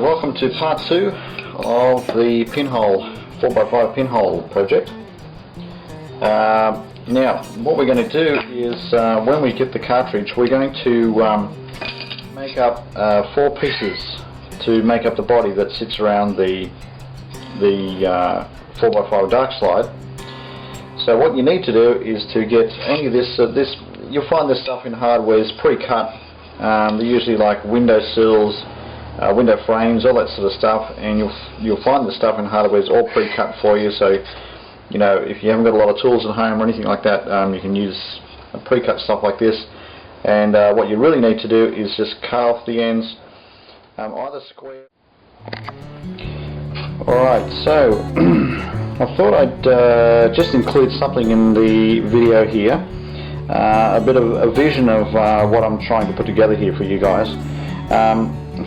welcome to part 2 of the Pinhole 4x5 Pinhole project. Now what we're going to do is when we get the cartridge, we're going to make up 4 pieces to make up the body that sits around the 4x5 dark slide. So what you need to do is to get any of this, you'll find this stuff in hardware is pre-cut. They're usually like window sills, window frames, all that sort of stuff, and you'll find the stuff in hardware is all pre-cut for you. So you know, if you haven't got a lot of tools at home or anything like that, you can use pre-cut stuff like this. And what you really need to do is just cut off the ends, either square. Alright, so I thought I'd just include something in the video here, a bit of a vision of what I'm trying to put together here for you guys.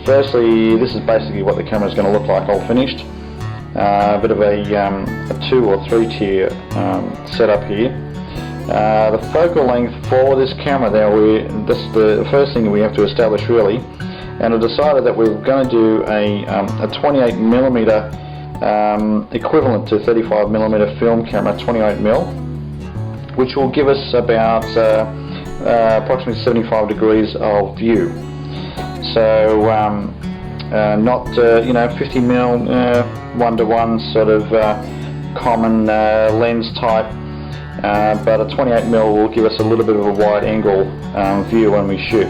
Firstly, this is basically what the camera is going to look like all finished. A bit of a 2 or 3 tier setup here. The focal length for this camera now, this is the first thing we have to establish really, and I decided that we're going to do a 28mm equivalent to 35mm film camera, 28mm, which will give us about approximately 75 degrees of view. So not you know, 50mm 1:1 sort of common lens type, but a 28mm will give us a little bit of a wide angle view when we shoot.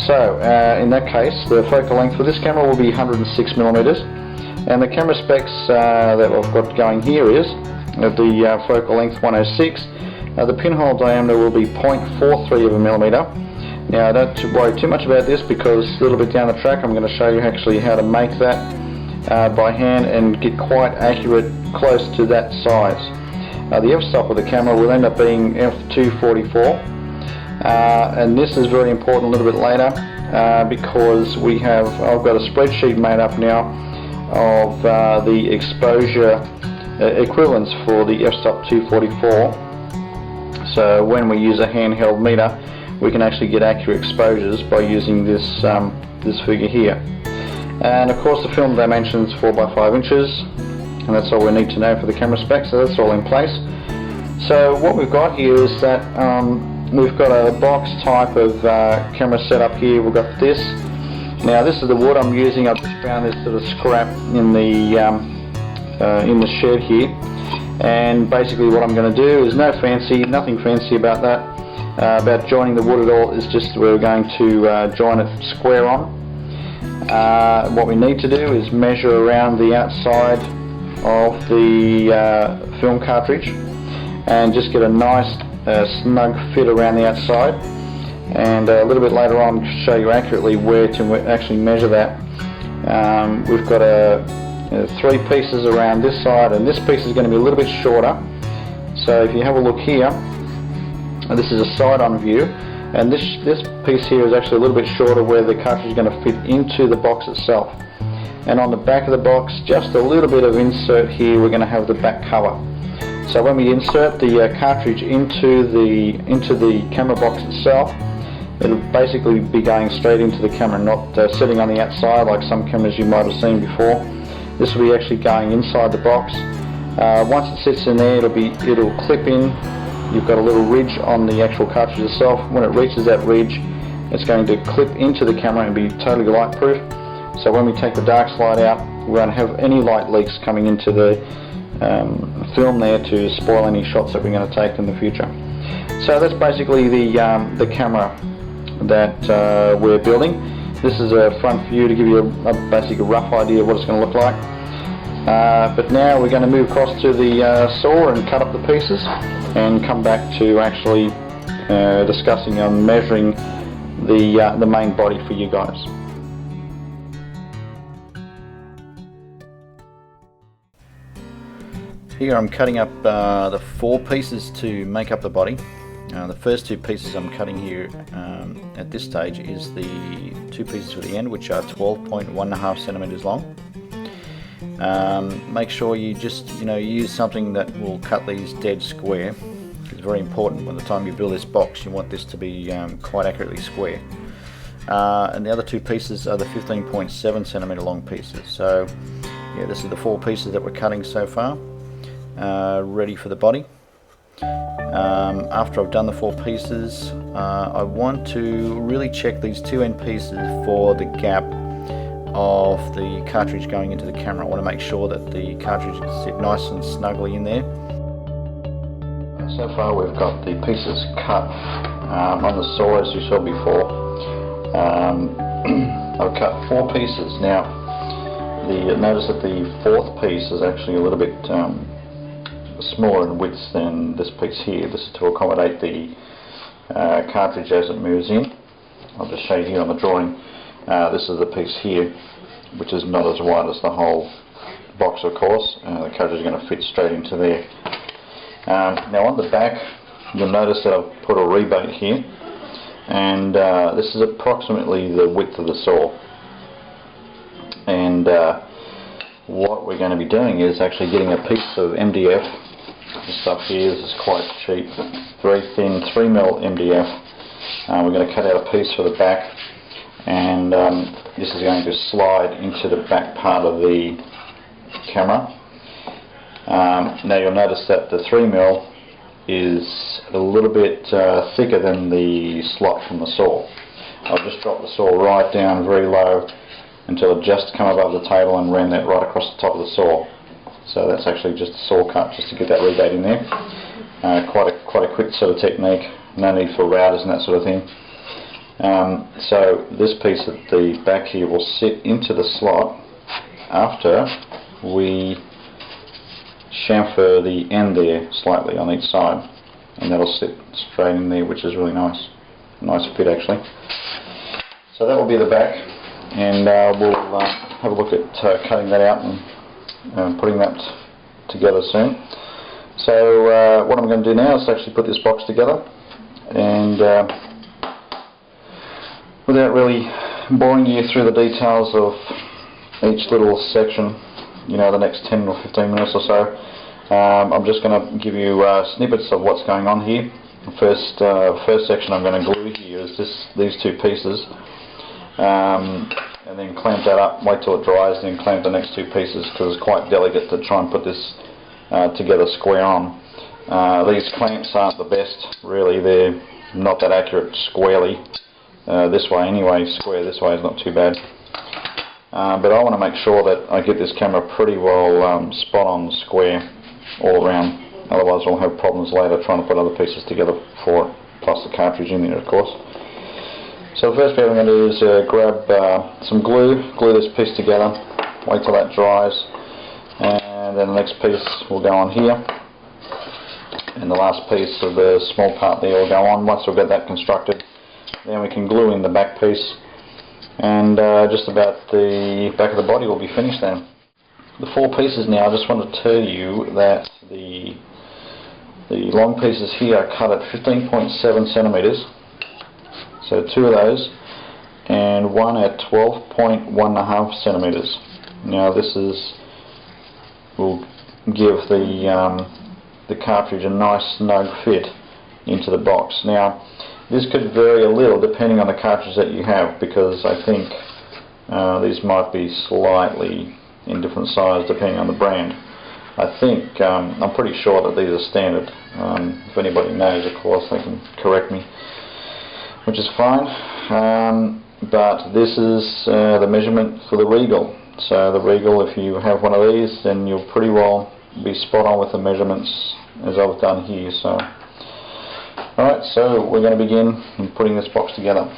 So in that case, the focal length for this camera will be 106mm, and the camera specs that I've got going here is the focal length 106. The pinhole diameter will be 0.43 of a millimeter. Now don't worry too much about this, because a little bit down the track I'm going to show you actually how to make that by hand and get quite accurate, close to that size. The f-stop of the camera will end up being f244, and this is very important a little bit later because I've got a spreadsheet made up now of the exposure equivalents for the f-stop 244. So when we use a handheld meter, we can actually get accurate exposures by using this this figure here. And of course the film dimensions 4x5 inches, and that's all we need to know for the camera specs, so that's all in place. So what we've got here is that we've got a box type of camera setup here. We've got this. Now this is the wood I'm using. I've just found this sort of scrap in the shed here, and basically what I'm going to do is nothing fancy about that. About joining the wood at all, is just we're going to join it square on. What we need to do is measure around the outside of the film cartridge and just get a nice snug fit around the outside, and a little bit later on I'll show you accurately where to actually measure that. We've got 3 pieces around this side, and this piece is going to be a little bit shorter. So if you have a look here, this is a side-on view, and this piece here is actually a little bit shorter, where the cartridge is going to fit into the box itself. And on the back of the box, just a little bit of insert here, we're going to have the back cover. So when we insert the cartridge into the camera box itself, it'll basically be going straight into the camera, not sitting on the outside like some cameras you might have seen before. This will be actually going inside the box. Once it sits in there, it'll clip in. You've got a little ridge on the actual cartridge itself. When it reaches that ridge, it's going to clip into the camera and be totally light proof. So when we take the dark slide out, we won't have any light leaks coming into the film there to spoil any shots that we're going to take in the future. So that's basically the camera that we're building. This is a front view to give you a basic rough idea of what it's going to look like. But now we're going to move across to the saw and cut up the pieces, and come back to actually discussing and measuring the main body for you guys. Here I'm cutting up the 4 pieces to make up the body. The first 2 pieces I'm cutting here at this stage is the 2 pieces for the end, which are 12.1 centimeters long. Make sure you just use something that will cut these dead square. It's very important. By the time you build this box, you want this to be quite accurately square. and the other two pieces are the 15.7 centimeter long pieces. So yeah, this is the 4 pieces that we're cutting so far, ready for the body. After I've done the 4 pieces, I want to really check these 2 end pieces for the gap of the cartridge going into the camera. I want to make sure that the cartridge sit nice and snugly in there. So far we've got the pieces cut on the saw as you saw before. I've cut 4 pieces. Now notice that the 4th piece is actually a little bit smaller in width than this piece here. This is to accommodate the cartridge as it moves in. I'll just show you here on the drawing. This is the piece here, which is not as wide as the whole box, of course. The cartridge is going to fit straight into there. Now on the back, you'll notice that I've put a rebate here, and this is approximately the width of the saw. And what we're going to be doing is actually getting a piece of MDF. This stuff here, this is quite cheap, very thin 3mm MDF. We're going to cut out a piece for the back, and this is going to slide into the back part of the camera. Now you'll notice that the 3mm is a little bit thicker than the slot from the saw. I'll just drop the saw right down very low until it just come above the table and ran that right across the top of the saw. So that's actually just a saw cut, just to get that rebate in there. Quite a quick sort of technique, no need for routers and that sort of thing. So this piece at the back here will sit into the slot after we chamfer the end there slightly on each side, and that'll sit straight in there, which is really nice. Nice fit actually. So that will be the back, and we'll have a look at cutting that out and putting that together soon. So what I'm going to do now is actually put this box together, and without really boring you through the details of each little section, you know, the next 10 or 15 minutes or so, I'm just going to give you snippets of what's going on here. The first section I'm going to glue here is these 2 pieces, and then clamp that up, wait till it dries, then clamp the next 2 pieces, because it's quite delicate to try and put this together square on. These clamps aren't the best really, they're not that accurate squarely, this way anyway. Square this way is not too bad. But I want to make sure that I get this camera pretty well spot on square all around, otherwise I'll have problems later trying to put other pieces together for it, plus the cartridge in there, of course. So the first bit I'm going to do is grab some glue this piece together, wait till that dries, and then the next piece will go on here, and the last piece of the small part there will go on. Once we've got that constructed, then we can glue in the back piece, and just about the back of the body will be finished then. The 4 pieces now, I just want to tell you that the long pieces here are cut at 15.7 centimeters, so 2 of those, and 1 at 12.1 centimeters. Now this will give the cartridge a nice snug fit into the box. Now this could vary a little depending on the cartridge that you have, because I think these might be slightly in different size depending on the brand. I think, I'm pretty sure that these are standard. If anybody knows, of course, they can correct me, which is fine. But this is the measurement for the Regal. So the Regal, if you have one of these, then you'll pretty well be spot on with the measurements as I've done here. So, alright, so we're going to begin putting this box together.